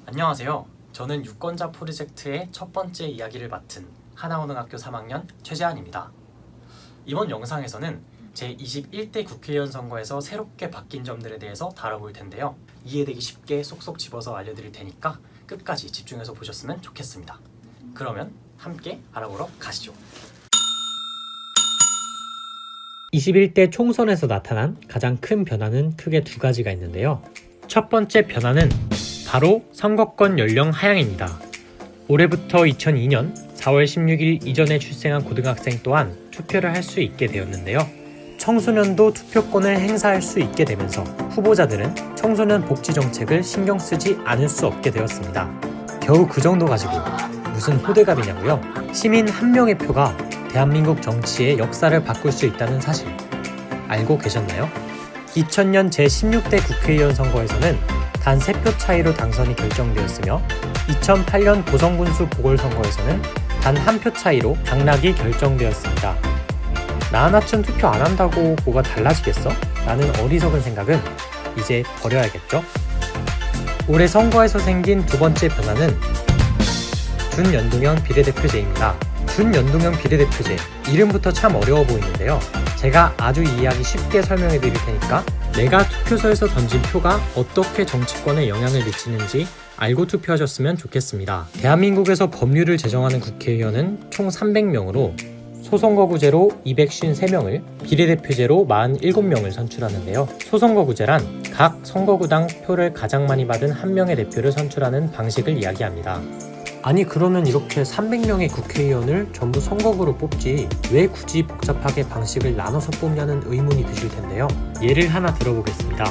안녕하세요. 저는 유권자 프로젝트의 첫 번째 이야기를 맡은 하나고등학교 3학년 최재한입니다. 이번 영상에서는 제21대 국회의원 선거에서 새롭게 바뀐 점들에 대해서 다뤄볼 텐데요. 이해되기 쉽게 쏙쏙 집어서 알려드릴 테니까 끝까지 집중해서 보셨으면 좋겠습니다. 그러면 함께 알아보러 가시죠. 21대 총선에서 나타난 가장 큰 변화는 크게 두 가지가 있는데요. 첫 번째 변화는 바로 선거권 연령 하향입니다. 올해부터 2002년 4월 16일 이전에 출생한 고등학생 또한 투표를 할 수 있게 되었는데요. 청소년도 투표권을 행사할 수 있게 되면서 후보자들은 청소년 복지 정책을 신경 쓰지 않을 수 없게 되었습니다. 겨우 그 정도 가지고 무슨 호들갑이냐고요? 시민 한 명의 표가 대한민국 정치의 역사를 바꿀 수 있다는 사실 알고 계셨나요? 2000년 제16대 국회의원 선거에서는 단 3표 차이로 당선이 결정되었으며 2008년 고성군수 보궐선거에서는 단 1표 차이로 당락이 결정되었습니다. 나 하나쯤 투표 안 한다고 뭐가 달라지겠어? 라는 어리석은 생각은 이제 버려야겠죠? 올해 선거에서 생긴 두 번째 변화는 준연동형 비례대표제입니다. 준연동형 비례대표제, 이름부터 참 어려워 보이는데요. 제가 아주 이해하기 쉽게 설명해 드릴 테니까 내가 투표소에서 던진 표가 어떻게 정치권에 영향을 미치는지 알고 투표하셨으면 좋겠습니다. 대한민국에서 법률을 제정하는 국회의원은 총 300명으로 소선거구제로 253명을, 비례대표제로 47명을 선출하는데요. 소선거구제란 각 선거구당 표를 가장 많이 받은 한 명의 대표를 선출하는 방식을 이야기합니다. 아니 그러면 이렇게 300명의 국회의원을 전부 선거구로 뽑지 왜 굳이 복잡하게 방식을 나눠서 뽑냐는 의문이 드실 텐데요. 예를 하나 들어보겠습니다.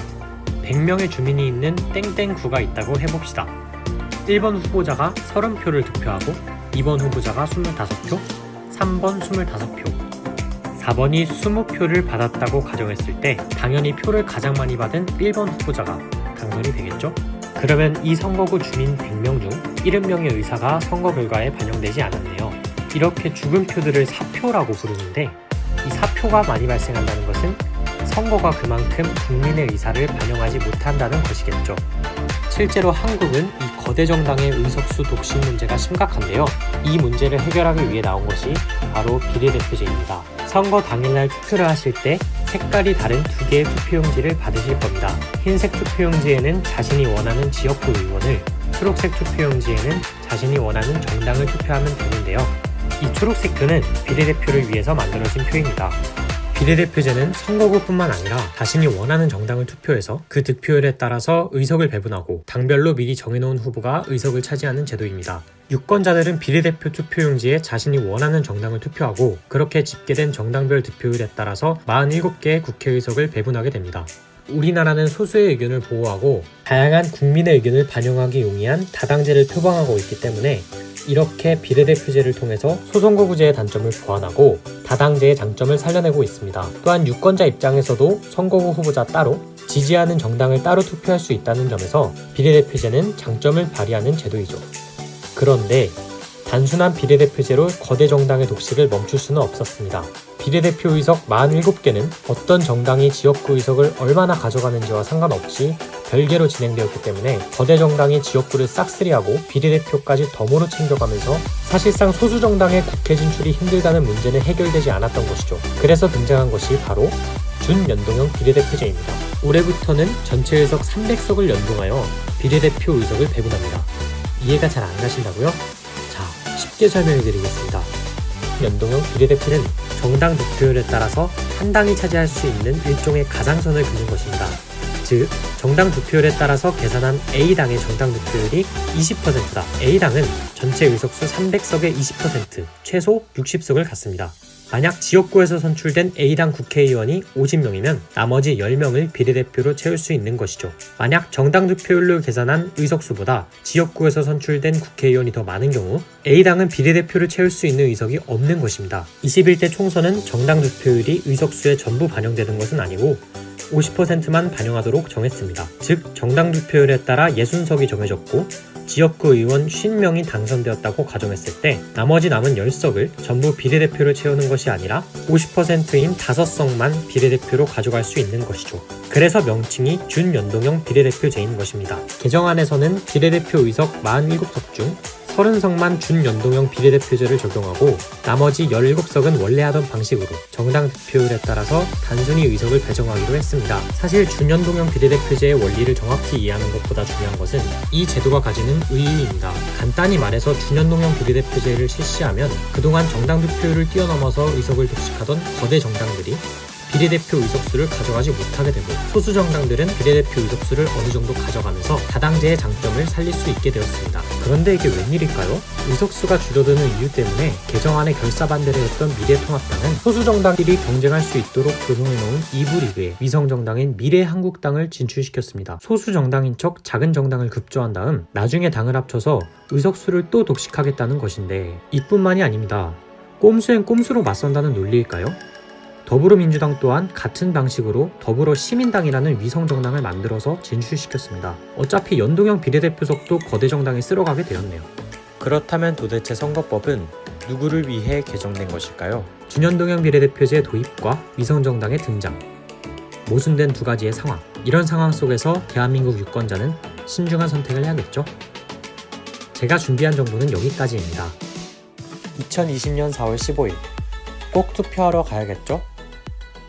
100명의 주민이 있는 땡땡구가 있다고 해봅시다. 1번 후보자가 30표를 득표하고 2번 후보자가 25표, 3번 25표, 4번이 20표를 받았다고 가정했을 때 당연히 표를 가장 많이 받은 1번 후보자가 당선이 되겠죠? 그러면 이 선거구 주민 100명 중 70명의 의사가 선거 결과에 반영되지 않았네요. 이렇게 죽은 표들을 사표라고 부르는데 이 사표가 많이 발생한다는 것은 선거가 그만큼 국민의 의사를 반영하지 못한다는 것이겠죠. 실제로 한국은 이 거대 정당의 의석수 독식 문제가 심각한데요. 이 문제를 해결하기 위해 나온 것이 바로 비례대표제입니다. 선거 당일날 투표를 하실 때 색깔이 다른 2개의 투표용지를 받으실 겁니다. 흰색 투표용지에는 자신이 원하는 지역구 의원을, 초록색 투표용지에는 자신이 원하는 정당을 투표하면 되는데요. 이 초록색 표는 비례대표를 위해서 만들어진 표입니다. 비례대표제는 선거구뿐만 아니라 자신이 원하는 정당을 투표해서 그 득표율에 따라서 의석을 배분하고 당별로 미리 정해놓은 후보가 의석을 차지하는 제도입니다. 유권자들은 비례대표 투표용지에 자신이 원하는 정당을 투표하고 그렇게 집계된 정당별 득표율에 따라서 47개의 국회의석을 배분하게 됩니다. 우리나라는 소수의 의견을 보호하고 다양한 국민의 의견을 반영하기 용이한 다당제를 표방하고 있기 때문에 이렇게 비례대표제를 통해서 소선거구제의 단점을 보완하고 다당제의 장점을 살려내고 있습니다. 또한 유권자 입장에서도 선거구 후보자 따로, 지지하는 정당을 따로 투표할 수 있다는 점에서 비례대표제는 장점을 발휘하는 제도이죠. 그런데 단순한 비례대표제로 거대 정당의 독식을 멈출 수는 없었습니다. 비례대표 의석 47개는 어떤 정당이 지역구 의석을 얼마나 가져가는지와 상관없이 별개로 진행되었기 때문에 거대 정당이 지역구를 싹쓸이하고 비례대표까지 덤으로 챙겨가면서 사실상 소수 정당의 국회 진출이 힘들다는 문제는 해결되지 않았던 것이죠. 그래서 등장한 것이 바로 준연동형 비례대표제입니다. 올해부터는 전체 의석 300석을 연동하여 비례대표 의석을 배분합니다. 이해가 잘 안 가신다고요? 자, 쉽게 설명해 드리겠습니다. 연동형 비례대표는 정당 득표율에 따라서 한 당이 차지할 수 있는 일종의 가상선을 그는 것입니다. 즉, 정당 득표율에 따라서 계산한 A당의 정당 득표율이 20%다. A당은 전체 의석수 300석의 20%, 최소 60석을 갖습니다. 만약 지역구에서 선출된 A당 국회의원이 50명이면 나머지 10명을 비례대표로 채울 수 있는 것이죠. 만약 정당 득표율로 계산한 의석수보다 지역구에서 선출된 국회의원이 더 많은 경우 A당은 비례대표를 채울 수 있는 의석이 없는 것입니다. 21대 총선은 정당 득표율이 의석수에 전부 반영되는 것은 아니고 50%만 반영하도록 정했습니다. 즉 정당 득표율에 따라 60석이 정해졌고 지역구 의원 50명이 당선되었다고 가정했을 때 나머지 남은 10석을 전부 비례대표를 채우는 것이 아니라 50%인 5석만 비례대표로 가져갈 수 있는 것이죠. 그래서 명칭이 준연동형 비례대표제인 것입니다. 개정안에서는 비례대표 의석 47석 중 30석만 준연동형 비례대표제를 적용하고 나머지 17석은 원래 하던 방식으로 정당 득표율에 따라서 단순히 의석을 배정하기로 했습니다. 사실 준연동형 비례대표제의 원리를 정확히 이해하는 것보다 중요한 것은 이 제도가 가지는 의의입니다. 간단히 말해서 준연동형 비례대표제를 실시하면 그동안 정당 득표율을 뛰어넘어서 의석을 독식하던 거대 정당들이 비례대표 의석수를 가져가지 못하게 되고 소수 정당들은 비례대표 의석수를 어느 정도 가져가면서 다당제의 장점을 살릴 수 있게 되었습니다. 그런데 이게 웬일일까요? 의석수가 줄어드는 이유 때문에 개정안에 결사반대를 했던 미래통합당은 소수 정당끼리 경쟁할 수 있도록 조성해놓은 2부 리그에 위성 정당인 미래한국당을 진출시켰습니다. 소수 정당인 척 작은 정당을 급조한 다음 나중에 당을 합쳐서 의석수를 또 독식하겠다는 것인데 이뿐만이 아닙니다. 꼼수엔 꼼수로 맞선다는 논리일까요? 더불어민주당 또한 같은 방식으로 더불어시민당이라는 위성정당을 만들어서 진출시켰습니다. 어차피 연동형 비례대표석도 거대 정당에 쓸어가게 되었네요. 그렇다면 도대체 선거법은 누구를 위해 개정된 것일까요? 준연동형 비례대표제 도입과 위성정당의 등장, 모순된 두 가지의 상황. 이런 상황 속에서 대한민국 유권자는 신중한 선택을 해야겠죠? 제가 준비한 정보는 여기까지입니다. 2020년 4월 15일 꼭 투표하러 가야겠죠?